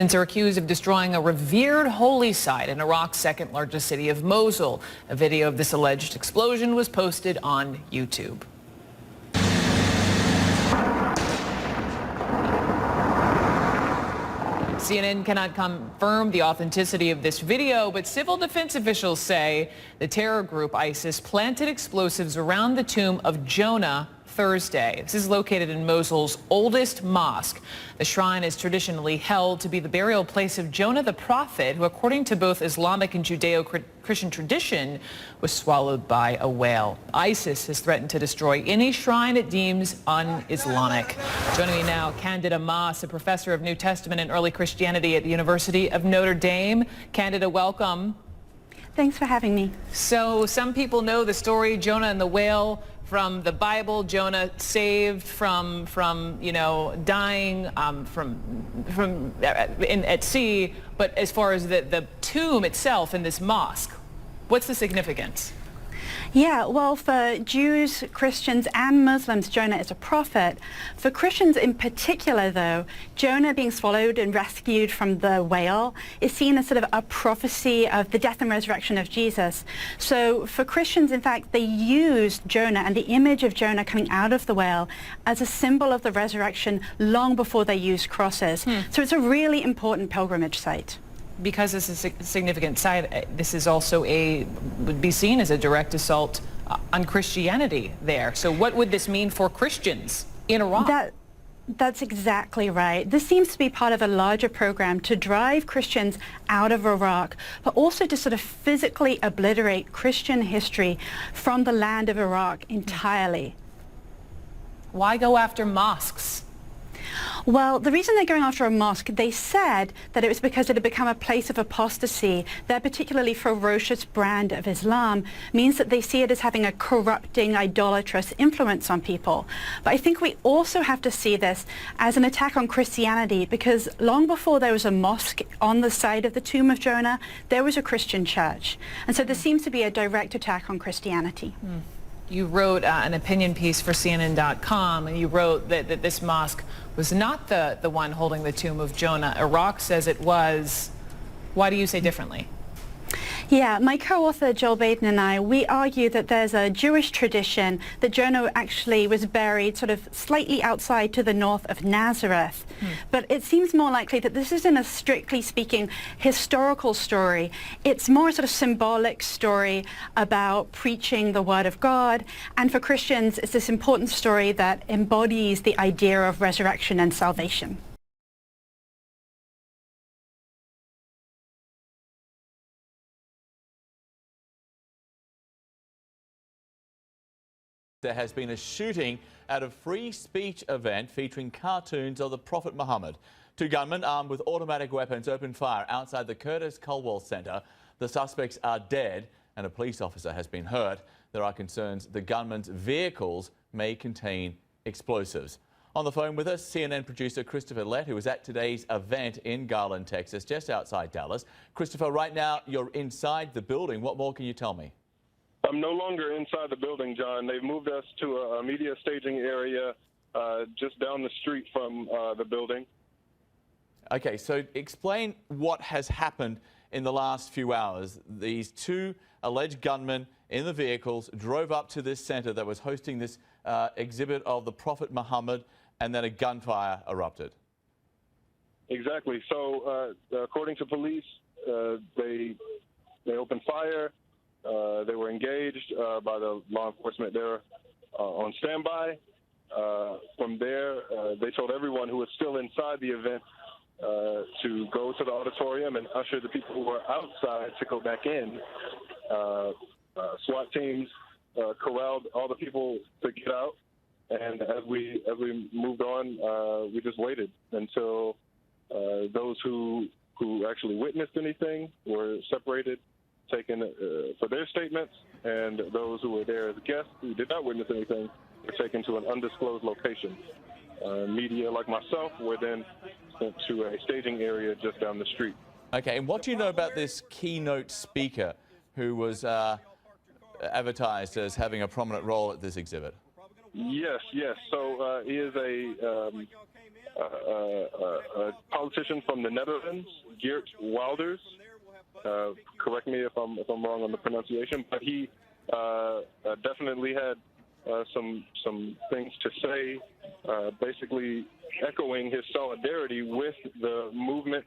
Are accused of destroying a revered holy site in Iraq's second largest city of Mosul. A video of this alleged explosion was posted on YouTube. CNN cannot confirm the authenticity of this video, but civil defense officials say the terror group ISIS planted explosives around the tomb of Jonah Thursday. This is located in Mosul's oldest mosque. The shrine is traditionally held to be the burial place of Jonah the prophet, who, according to both Islamic and Judeo-Christian tradition, was swallowed by a whale. ISIS has threatened to destroy any shrine it deems un-Islamic. Joining me now, Candida Moss, a professor of New Testament and early Christianity at the University of Notre Dame. Candida, welcome. Thanks for having me. So some people know the story, Jonah and the whale, from the Bible. Jonah saved from dying at sea. But as far as the tomb itself in this mosque, what's the significance? Yeah, well, for Jews, Christians, and Muslims, Jonah is a prophet. For Christians in particular, though, Jonah being swallowed and rescued from the whale is seen as sort of a prophecy of the death and resurrection of Jesus. So for Christians, in fact, they used Jonah and the image of Jonah coming out of the whale as a symbol of the resurrection long before they used crosses. So it's a really important pilgrimage site. Because this is a significant site, this is also would be seen as a direct assault on Christianity there. So what would this mean for Christians in Iraq? That's exactly right. This seems to be part of a larger program to drive Christians out of Iraq, but also to sort of physically obliterate Christian history from the land of Iraq entirely. Why go after mosques? Well, the reason they're going after a mosque, they said that it was because it had become a place of apostasy. Their particularly ferocious brand of Islam means that they see it as having a corrupting, idolatrous influence on people. But I think we also have to see this as an attack on Christianity, because long before there was a mosque on the side of the tomb of Jonah, there was a Christian church. And so there seems to be a direct attack on Christianity. You wrote an opinion piece for CNN.com, and you wrote that this mosque was not the one holding the tomb of Jonah. Iraq says it was. Why do you say differently? Yeah, my co-author Joel Baden and I, we argue that there's a Jewish tradition that Jonah actually was buried sort of slightly outside to the north of Nazareth. But it seems more likely that this isn't a strictly speaking historical story. It's more sort of symbolic story about preaching the word of God. And for Christians, it's this important story that embodies the idea of resurrection and salvation. There has been a shooting at a free speech event featuring cartoons of the Prophet Muhammad. Two gunmen armed with automatic weapons opened fire outside the Curtis Culwell Centre. The suspects are dead and a police officer has been hurt. There are concerns the gunmen's vehicles may contain explosives. On the phone with us, CNN producer Christopher Lett, who was at today's event in Garland, Texas, just outside Dallas. Christopher, right now you're inside the building. What more can you tell me? I'm no longer inside the building, John. They've moved us to a media staging area just down the street from the building. Okay, so explain what has happened in the last few hours. These two alleged gunmen in the vehicles drove up to this center that was hosting this exhibit of the Prophet Muhammad, and then a gunfire erupted. Exactly. So according to police, they opened fire. They were engaged by the law enforcement there on standby. From there, they told everyone who was still inside the event to go to the auditorium and usher the people who were outside to go back in. SWAT teams corralled all the people to get out, and as we moved on, we just waited until those who actually witnessed anything were separated, taken for their statements, and those who were there as guests who did not witness anything were taken to an undisclosed location. Media like myself were then sent to a staging area just down the street. Okay, and what do you know about this keynote speaker who was advertised as having a prominent role at this exhibit? Yes. So he is a a politician from the Netherlands, Geert Wilders. Correct me if I'm wrong on the pronunciation, but he definitely had some things to say, basically echoing his solidarity with the movement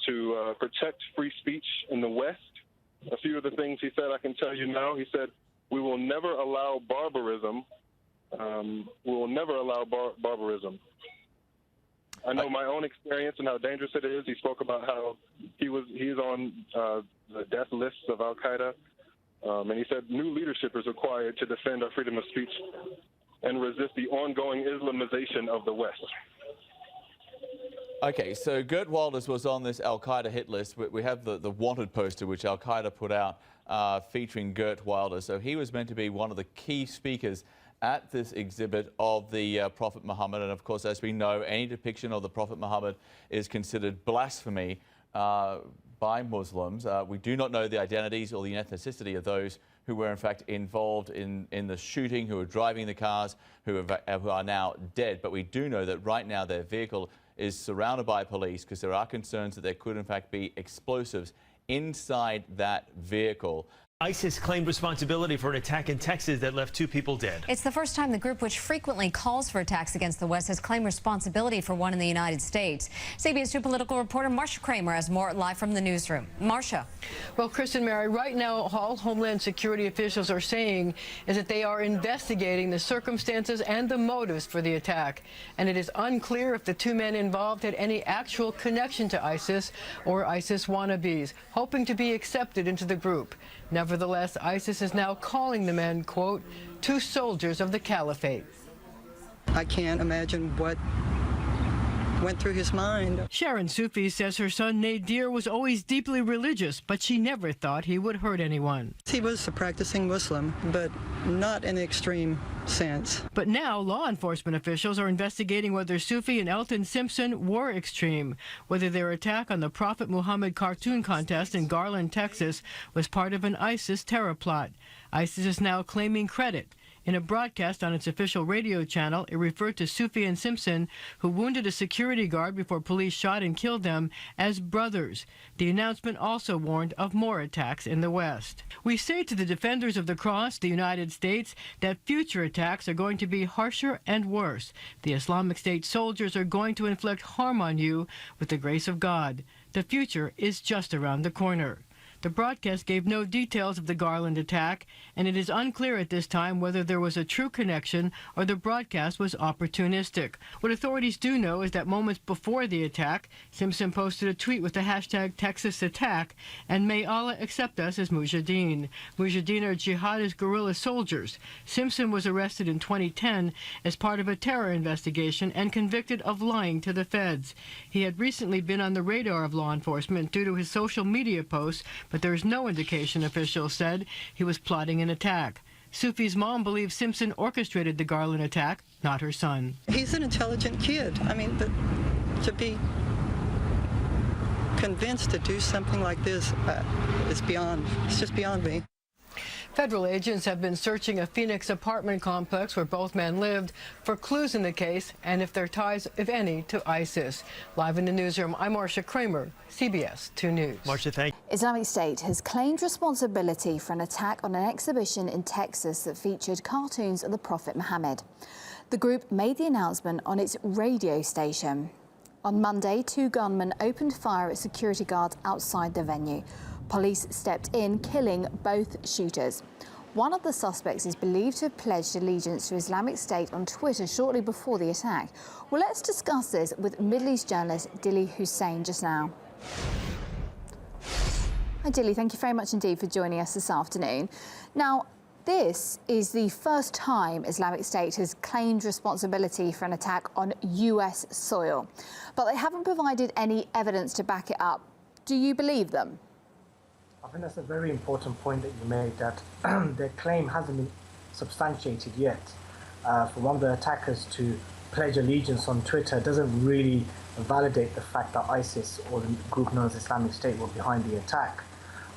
to protect free speech in the West. A few of the things he said I can tell you now. He said, "We will never allow barbarism. We will never allow barbarism." I know my own experience and how dangerous it is. He spoke about how he is on the death lists of Al-Qaeda, and he said new leadership is required to defend our freedom of speech and resist the ongoing Islamization of the West. Okay, so Geert Wilders was on this Al-Qaeda hit list. We have the wanted poster which Al-Qaeda put out featuring Geert Wilders. So he was meant to be one of the key speakers at this exhibit of the Prophet Muhammad. And of course, as we know, any depiction of the Prophet Muhammad is considered blasphemy by Muslims. We do not know the identities or the ethnicity of those who were in fact involved in the shooting, who were driving the cars, who are now dead. But we do know that right now their vehicle is surrounded by police because there are concerns that there could in fact be explosives inside that vehicle. ISIS claimed responsibility for an attack in Texas that left 2 people dead. It's the first time the group, which frequently calls for attacks against the West, has claimed responsibility for one in the United States. CBS 2 political reporter Marcia Kramer has more live from the newsroom. Marcia. Well, Chris and Mary, right now all Homeland Security officials are saying is that they are investigating the circumstances and the motives for the attack. And it is unclear if the 2 men involved had any actual connection to ISIS or ISIS wannabes, hoping to be accepted into the group. Nevertheless, ISIS is now calling the men, quote, 2 soldiers of the caliphate. I can't imagine what went through his mind. Sharon Sufi says her son Nadir was always deeply religious, but she never thought he would hurt anyone. He was a practicing Muslim, but not in the extreme sense. But now law enforcement officials are investigating whether Sufi and Elton Simpson were extreme, whether their attack on the Prophet Muhammad cartoon contest in Garland, Texas, was part of an ISIS terror plot. ISIS is now claiming credit. In a broadcast on its official radio channel, it referred to Sufi and Simpson, who wounded a security guard before police shot and killed them, as brothers. The announcement also warned of more attacks in the West. We say to the defenders of the cross, the United States, that future attacks are going to be harsher and worse. The Islamic State soldiers are going to inflict harm on you with the grace of God. The future is just around the corner. The broadcast gave no details of the Garland attack, and it is unclear at this time whether there was a true connection or the broadcast was opportunistic. What authorities do know is that moments before the attack, Simpson posted a tweet with the hashtag #TexasAttack and "May Allah accept us as Mujahideen." Mujahideen are jihadist guerrilla soldiers. Simpson was arrested in 2010 as part of a terror investigation and convicted of lying to the feds. He had recently been on the radar of law enforcement due to his social media posts, but there is no indication, officials said, he was plotting an attack. Sufi's mom believes Simpson orchestrated the Garland attack, not her son. He's an intelligent kid. I mean, but to be convinced to do something like this it's just beyond me. Federal agents have been searching a Phoenix apartment complex where both men lived for clues in the case and if their ties, if any, to ISIS. Live in the newsroom, I'm Marcia Kramer, CBS 2 News. Marcia, thank you. Islamic State has claimed responsibility for an attack on an exhibition in Texas that featured cartoons of the Prophet Muhammad. The group made the announcement on its radio station. On Monday, 2 gunmen opened fire at security guards outside the venue. Police stepped in, killing both shooters. One of the suspects is believed to have pledged allegiance to Islamic State on Twitter shortly before the attack. Well, let's discuss this with Middle East journalist Dilly Hussein just now. Hi Dilly, thank you very much indeed for joining us this afternoon. Now, this is the first time Islamic State has claimed responsibility for an attack on US soil, but they haven't provided any evidence to back it up. Do you believe them? I think that's a very important point that you made, that their claim hasn't been substantiated yet. For one of the attackers to pledge allegiance on Twitter doesn't really validate the fact that ISIS, or the group known as Islamic State, were behind the attack.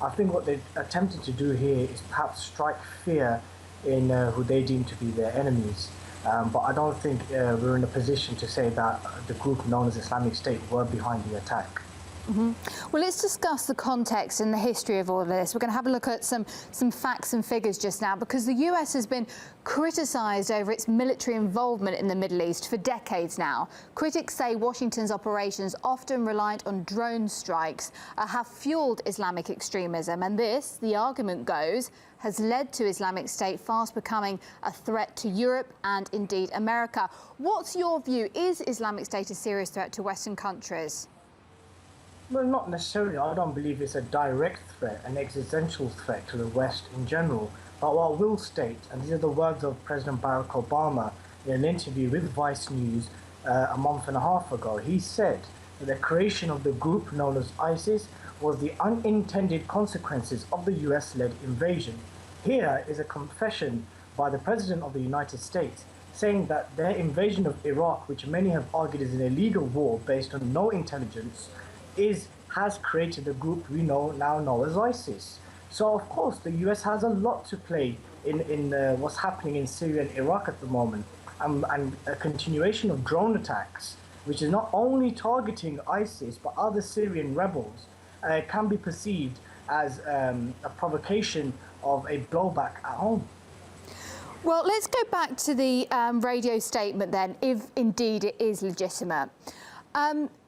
I think what they're attempting to do here is perhaps strike fear in who they deem to be their enemies. But I don't think we're in a position to say that the group known as Islamic State were behind the attack. Well, let's discuss the context and the history of all of this. We're going to have a look at some facts and figures just now, because the US has been criticised over its military involvement in the Middle East for decades now. Critics say Washington's operations, often reliant on drone strikes, have fuelled Islamic extremism. And this, the argument goes, has led to Islamic State fast becoming a threat to Europe and indeed America. What's your view? Is Islamic State a serious threat to Western countries? Well, not necessarily. I don't believe it's a direct threat, an existential threat to the West in general. But what I will state, and these are the words of President Barack Obama in an interview with Vice News a month and a half ago, he said that the creation of the group known as ISIS was the unintended consequences of the US-led invasion. Here is a confession by the President of the United States, saying that their invasion of Iraq, which many have argued is an illegal war based on no intelligence, has created the group we now know as ISIS. So of course the US has a lot to play in what's happening in Syria and Iraq at the moment, and a continuation of drone attacks, which is not only targeting ISIS but other Syrian rebels, can be perceived as a provocation of a blowback at home. Well, let's go back to the radio statement then, if indeed it is legitimate.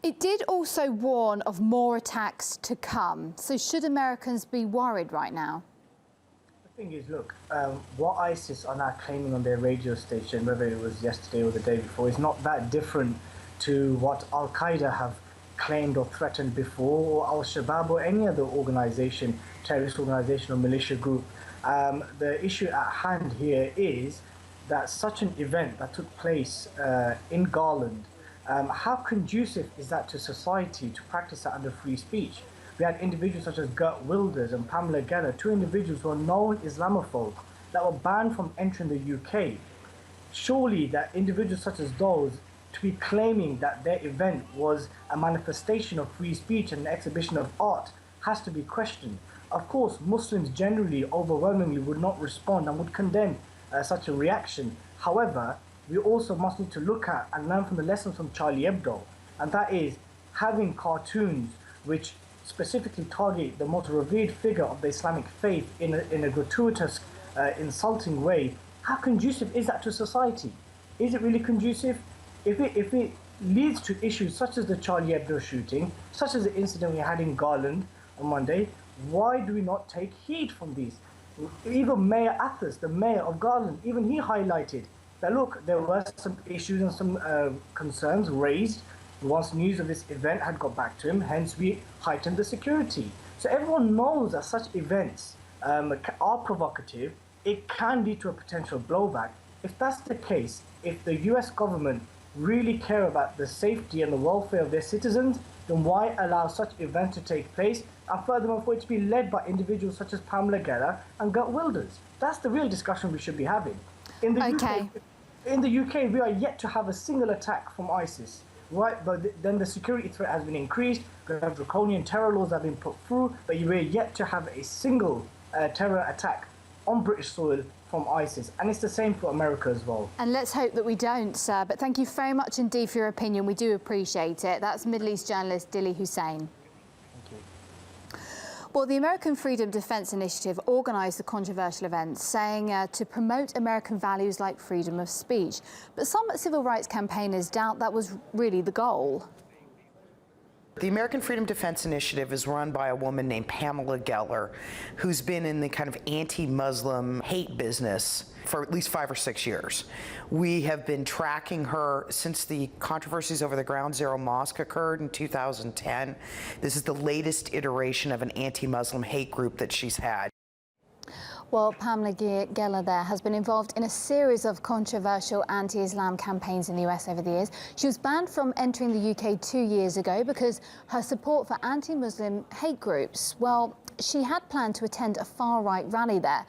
It did also warn of more attacks to come. So should Americans be worried right now? The thing is, look, what ISIS are now claiming on their radio station, whether it was yesterday or the day before, is not that different to what Al-Qaeda have claimed or threatened before, or Al-Shabaab or any other organization, terrorist organization or militia group. The issue at hand here is that such an event that took place in Garland, how conducive is that to society to practice that under free speech? We had individuals such as Geert Wilders and Pamela Geller, two individuals who are known Islamophobes that were banned from entering the UK. Surely that individuals such as those to be claiming that their event was a manifestation of free speech and an exhibition of art has to be questioned. Of course, Muslims generally overwhelmingly would not respond and would condemn such a reaction. However, we also must need to look at and learn from the lessons from Charlie Hebdo, and that is having cartoons which specifically target the most revered figure of the Islamic faith in a gratuitous, insulting way. How conducive is that to society? Is it really conducive? If it leads to issues such as the Charlie Hebdo shooting, such as the incident we had in Garland on Monday, why do we not take heed from these? Even Mayor Athos, the mayor of Garland, even he highlighted that, look, there were some issues and some concerns raised once news of this event had got back to him, hence we heightened the security. So everyone knows that such events are provocative. It can lead to a potential blowback. If that's the case, if the US government really care about the safety and the welfare of their citizens, then why allow such events to take place, and furthermore for it to be led by individuals such as Pamela Geller and Geert Wilders? That's the real discussion we should be having. In the UK, we are yet to have a single attack from ISIS. Right, but then the security threat has been increased. We have draconian terror laws that have been put through, but we're yet to have a single terror attack on British soil from ISIS, and it's the same for America as well. And let's hope that we don't, sir. But thank you very much indeed for your opinion. We do appreciate it. That's Middle East journalist Dili Hussein. Well, the American Freedom Defense Initiative organised the controversial event, saying to promote American values like freedom of speech. But some civil rights campaigners doubt that was really the goal. The American Freedom Defense Initiative is run by a woman named Pamela Geller, who's been in the kind of anti-Muslim hate business for at least 5 or 6 years. We have been tracking her since the controversies over the Ground Zero Mosque occurred in 2010. This is the latest iteration of an anti-Muslim hate group that she's had. Well, Pamela Geller there has been involved in a series of controversial anti-Islam campaigns in the US over the years. She was banned from entering the UK 2 years ago because her support for anti-Muslim hate groups. Well, she had planned to attend a far-right rally there.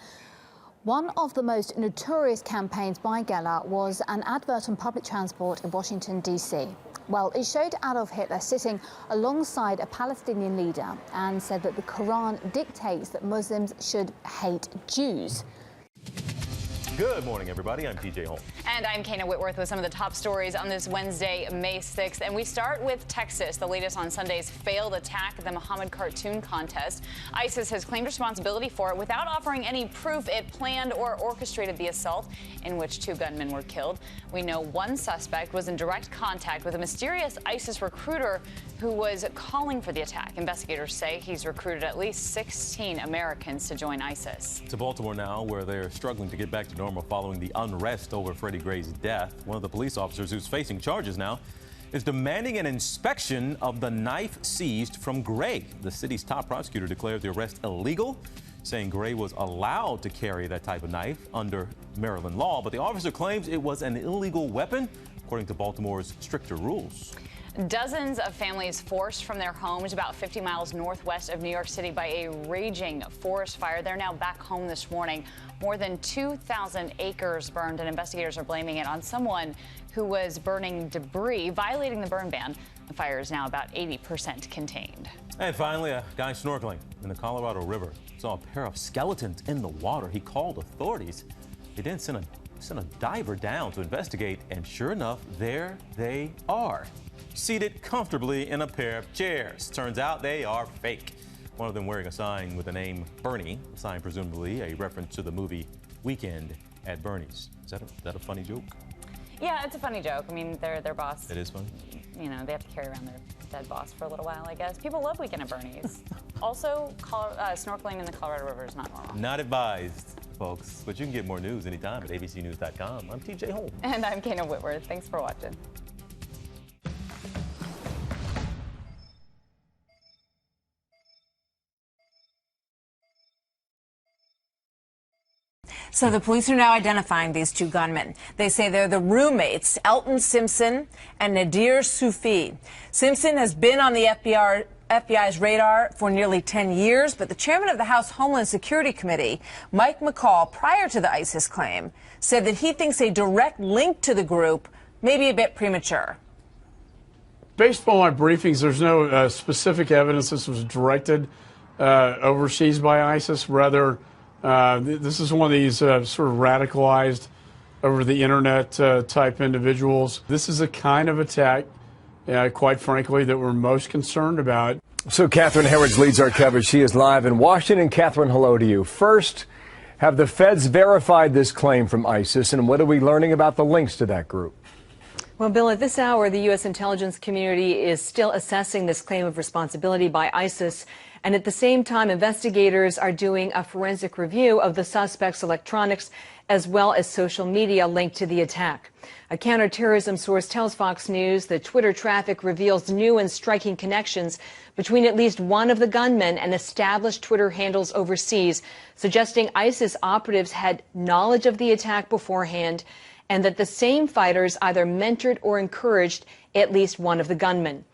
One of the most notorious campaigns by Geller was an advert on public transport in Washington, D.C. Well, it showed Adolf Hitler sitting alongside a Palestinian leader and said that the Quran dictates that Muslims should hate Jews. Good morning, everybody. I'm TJ Holmes. And I'm Kana Whitworth with some of the top stories on this Wednesday, May 6th. And we start with Texas, the latest on Sunday's failed attack at the Muhammad cartoon contest. ISIS has claimed responsibility for it without offering any proof it planned or orchestrated the assault, in which 2 gunmen were killed. We know one suspect was in direct contact with a mysterious ISIS recruiter who was calling for the attack. Investigators say he's recruited at least 16 Americans to join ISIS. To Baltimore now, where they're struggling to get back to normal following the unrest over Freddie Gray's death. One of the police officers who's facing charges now is demanding an inspection of the knife seized from Gray. The city's top prosecutor declared the arrest illegal, saying Gray was allowed to carry that type of knife under Maryland law, but the officer claims it was an illegal weapon, according to Baltimore's stricter rules. Dozens of families forced from their homes about 50 miles northwest of New York City by a raging forest fire. They're now back home this morning. More than 2,000 acres burned, and investigators are blaming it on someone who was burning debris, violating the burn ban. The fire is now about 80% contained. And finally, a guy snorkeling in the Colorado River saw a pair of skeletons in the water. He called authorities. They then sent a diver down to investigate, and sure enough, there they are, seated comfortably in a pair of chairs. Turns out they are fake. One of them wearing a sign with the name Bernie, a sign presumably a reference to the movie Weekend at Bernie's. Is that a funny joke? Yeah, it's a funny joke. I mean, their boss. It is funny. You know, they have to carry around their dead boss for a little while, I guess. People love Weekend at Bernie's. Also, snorkeling in the Colorado River is not normal. Not advised, folks. But you can get more news anytime at abcnews.com. I'm TJ Holmes. And I'm Kana Whitworth. Thanks for watching. So the police are now identifying these 2 gunmen. They say they're the roommates, Elton Simpson and Nadir Soufi. Simpson has been on the FBI's radar for nearly 10 years, but the chairman of the House Homeland Security Committee, Mike McCall, prior to the ISIS claim, said that he thinks a direct link to the group may be a bit premature. Based on my briefings, there's no specific evidence this was directed overseas by ISIS. Rather, this is one of these sort of radicalized over the internet type individuals. This is a kind of attack, quite frankly, that we're most concerned about. So Catherine Herridge leads our coverage. She is live in Washington. Catherine, hello to you. First, have the feds verified this claim from ISIS, and what are we learning about the links to that group? Well, Bill, at this hour, the U.S. intelligence community is still assessing this claim of responsibility by ISIS. And at the same time, investigators are doing a forensic review of the suspect's electronics as well as social media linked to the attack. A counterterrorism source tells Fox News that Twitter traffic reveals new and striking connections between at least one of the gunmen and established Twitter handles overseas, suggesting ISIS operatives had knowledge of the attack beforehand and that the same fighters either mentored or encouraged at least one of the gunmen.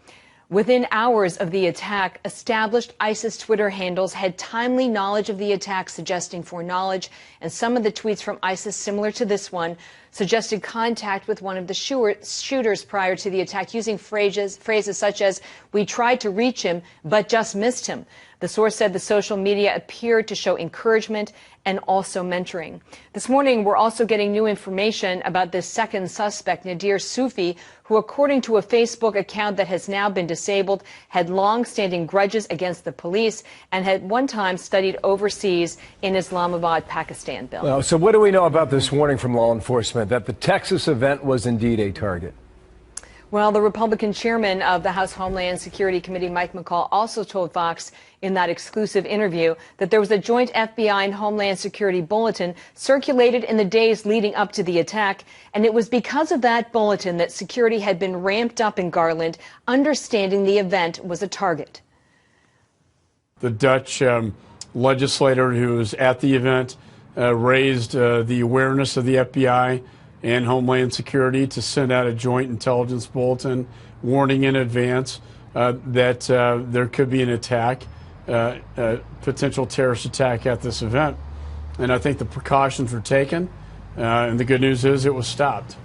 Within hours of the attack, established ISIS Twitter handles had timely knowledge of the attack, suggesting foreknowledge, and some of the tweets from ISIS, similar to this one, suggested contact with one of the shooters prior to the attack, using phrases such as, "We tried to reach him, but just missed him." The source said the social media appeared to show encouragement and also mentoring. This morning, we're also getting new information about this second suspect, Nadir Soufi, who, according to a Facebook account that has now been disabled, had long-standing grudges against the police and had one time studied overseas in Islamabad, Pakistan, Bill. Well, so what do we know about this warning from law enforcement that the Texas event was indeed a target? Well, the Republican chairman of the House Homeland Security Committee, Mike McCall, also told Fox in that exclusive interview that there was a joint FBI and Homeland Security bulletin circulated in the days leading up to the attack, and it was because of that bulletin that security had been ramped up in Garland, understanding the event was a target. The Dutch legislator who was at the event raised the awareness of the FBI and Homeland Security to send out a joint intelligence bulletin warning in advance that there could be an attack, potential terrorist attack at this event. And I think the precautions were taken, and the good news is it was stopped.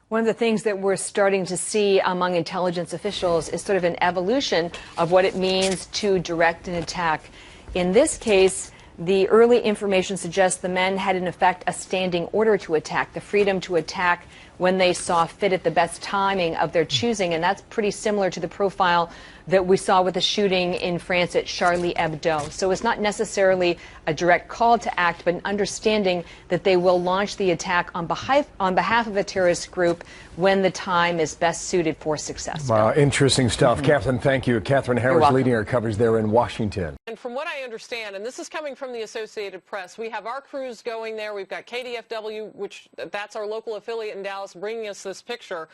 One of the things that we're starting to see among intelligence officials is sort of an evolution of what it means to direct an attack. In this case, The early information suggests the men had in effect a standing order to attack, the freedom to attack when they saw fit at the best timing of their choosing, and that's pretty similar to the profile that we saw with the shooting in France at Charlie Hebdo. So it's not necessarily a direct call to act, but an understanding that they will launch the attack on behalf of a terrorist group when the time is best suited for success. Wow, interesting stuff. Catherine, thank you. Catherine Howard's leading our coverage there in Washington. And from what I understand, and this is coming from the Associated Press, we have our crews going there. We've got KDFW, which that's our local affiliate in Dallas, bringing us this picture,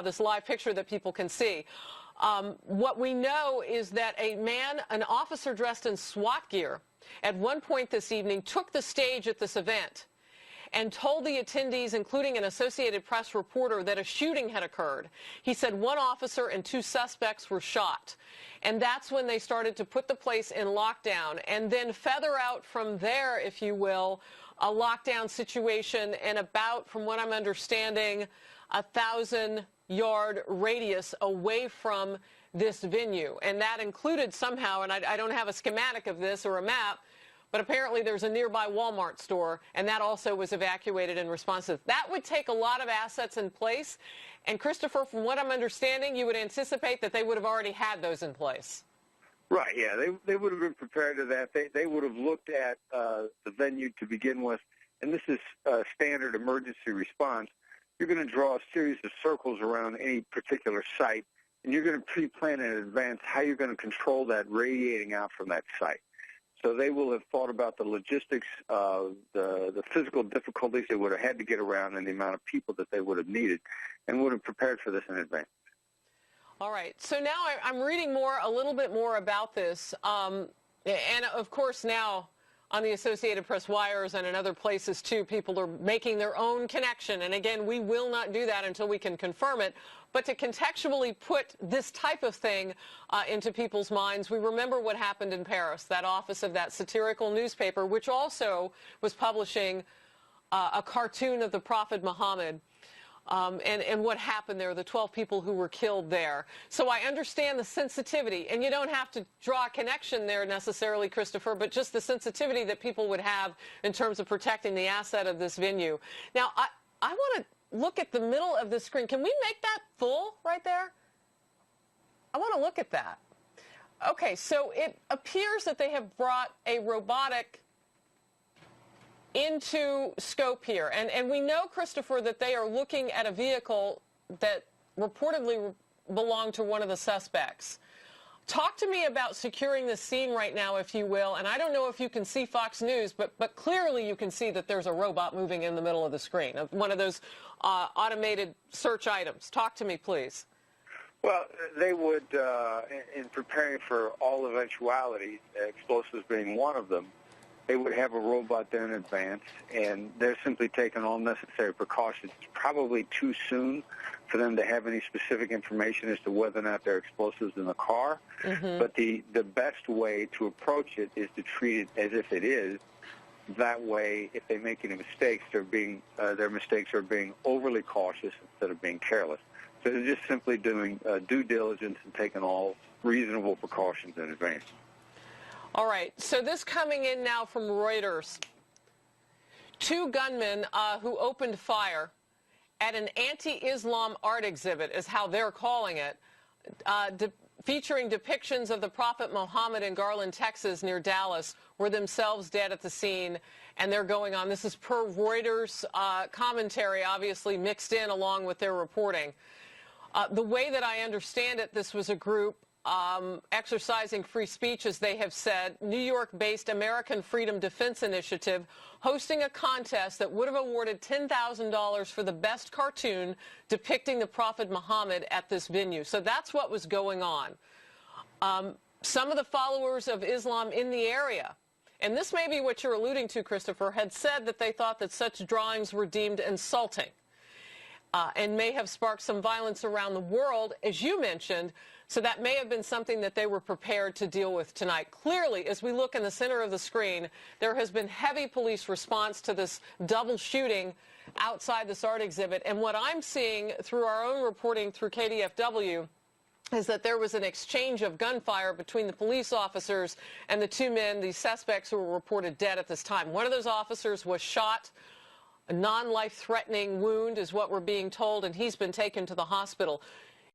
this live picture that people can see. What we know is that an officer dressed in SWAT gear, at one point this evening took the stage at this event and told the attendees, including an Associated Press reporter, that a shooting had occurred. He said one officer and 2 suspects were shot. And that's when they started to put the place in lockdown and then feather out from there, if you will, a lockdown situation and about, from what I'm understanding, 1,000-yard radius away from this venue. And that included somehow, and I don't have a schematic of this or a map, but apparently there's a nearby Walmart store, and that also was evacuated in response to this. That would take a lot of assets in place. And Christopher, from what I'm understanding, you would anticipate that they would have already had those in place. Right, yeah. They would have been prepared to that. They would have looked at the venue to begin with, and this is standard emergency response. You're going to draw a series of circles around any particular site, and you're going to pre-plan in advance how you're going to control that radiating out from that site. So they will have thought about the logistics, the physical difficulties they would have had to get around and the amount of people that they would have needed, and would have prepared for this in advance. All right. So now I'm reading a little bit more about this. And, of course, now on the Associated Press wires and in other places, too, people are making their own connection. And, again, we will not do that until we can confirm it. But to contextually put this type of thing into people's minds, we remember what happened in Paris, that office of that satirical newspaper, which also was publishing a cartoon of the Prophet Muhammad. And what happened there, the 12 people who were killed there. So I understand the sensitivity, and you don't have to draw a connection there necessarily, Christopher, but just the sensitivity that people would have in terms of protecting the asset of this venue. Now, I want to look at the middle of the screen. Can we make that full right there? I want to look at that. Okay, so it appears that they have brought a robotic into scope here. And we know, Christopher, that they are looking at a vehicle that reportedly belonged to one of the suspects. Talk to me about securing the scene right now, if you will. And I don't know if you can see Fox News, but clearly you can see that there's a robot moving in the middle of the screen, one of those automated search items. Talk to me, please. Well, they would, in preparing for all eventualities, explosives being one of them, they would have a robot there in advance, and they're simply taking all necessary precautions. It's probably too soon for them to have any specific information as to whether or not there are explosives in the car. Mm-hmm. But the best way to approach it is to treat it as if it is. That way, if they make any mistakes, their mistakes are being overly cautious instead of being careless. So they're just simply doing due diligence and taking all reasonable precautions in advance. All right, so this coming in now from Reuters. 2 gunmen who opened fire at an anti-Islam art exhibit, is how they're calling it, featuring depictions of the Prophet Muhammad in Garland, Texas, near Dallas, were themselves dead at the scene, and they're going on. This is per Reuters commentary, obviously mixed in along with their reporting. The way that I understand it, this was a group exercising free speech, as they have said, New York-based American Freedom Defense Initiative, hosting a contest that would have awarded $10,000 for the best cartoon depicting the Prophet Muhammad at this venue. So that's what was going on. Some of the followers of Islam in the area, and this may be what you're alluding to, Christopher, had said that they thought that such drawings were deemed insulting and may have sparked some violence around the world, as you mentioned. So that may have been something that they were prepared to deal with tonight. Clearly, as we look in the center of the screen, there has been heavy police response to this double shooting outside this art exhibit. And what I'm seeing through our own reporting through KDFW is that there was an exchange of gunfire between the police officers and the two men, the suspects who were reported dead at this time. One of those officers was shot. A non-life-threatening wound is what we're being told, and he's been taken to the hospital.